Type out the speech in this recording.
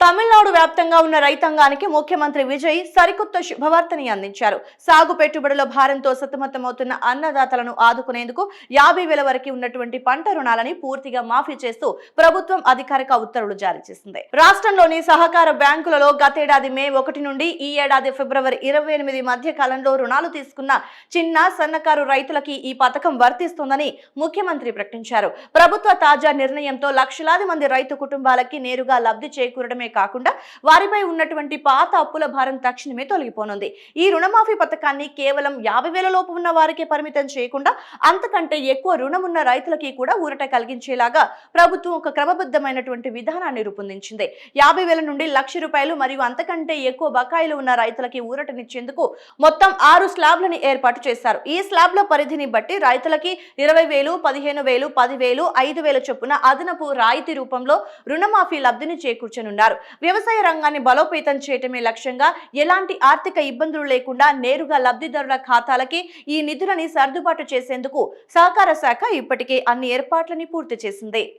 తమిళనాడు వ్యాప్తంగా ఉన్న రైతాంగానికి ముఖ్యమంత్రి విజయ్ సరికొత్త శుభవార్తని అందించారు. సాగు పెట్టుబడుల భారంతో సతమతమవుతున్న అన్నదాతలను ఆదుకునేందుకు 50,000 వరకు ఉన్నటువంటి పంట రుణాలని పూర్తిగా మాఫీ చేస్తూ ప్రభుత్వం అధికారిక ఉత్తర్వులు జారీ చేసింది. రాష్ట్రంలోని సహకార బ్యాంకులలో గతేడాది మే 1 నుండి ఈ ఏడాది ఫిబ్రవరి 28 మధ్య కాలంలో రుణాలు తీసుకున్న చిన్న సన్నకారు రైతులకి ఈ పథకం వర్తిస్తుందని ముఖ్యమంత్రి ప్రకటించారు. ప్రభుత్వ తాజా నిర్ణయంతో లక్షలాది మంది రైతు కుటుంబాలకి నేరుగా లబ్ధి చేకూరడమే కాకుండా వారిపై ఉన్నటువంటి పాత అప్పుల భారం తక్షణమే తొలగిపోనుంది. ఈ రుణమాఫీ పథకాన్ని కేవలం 50,000 లోపు ఉన్న వారికే పరిమితం చేయకుండా అంతకంటే ఎక్కువ రుణం ఉన్న రైతులకి కూడా ఊరట కలిగించేలాగా ప్రభుత్వం ఒక క్రమబద్ధమైనటువంటి విధానాన్ని రూపొందించింది. 50,000 నుండి ₹1,00,000 మరియు అంతకంటే ఎక్కువ బకాయిలు ఉన్న రైతులకి ఊరటనిచ్చేందుకు మొత్తం 6 స్లాబ్లను ఏర్పాటు చేశారు. ఈ స్లాబ్ల పరిధిని బట్టి రైతులకి 20,000, 15,000, 10,000, 5,000 చొప్పున అదనపు రాయితీ రూపంలో రుణమాఫీ లబ్ధిని చేకూర్చనున్నారు. వ్యవసాయ రంగాన్ని బలోపేతం చేయటమే లక్ష్యంగా ఎలాంటి ఆర్థిక ఇబ్బందులు లేకుండా నేరుగా లబ్ధిదారుల ఖాతాలకి ఈ నిధులని సర్దుబాటు చేసేందుకు సహకార శాఖ ఇప్పటికే అన్ని ఏర్పాట్లని పూర్తి చేసింది.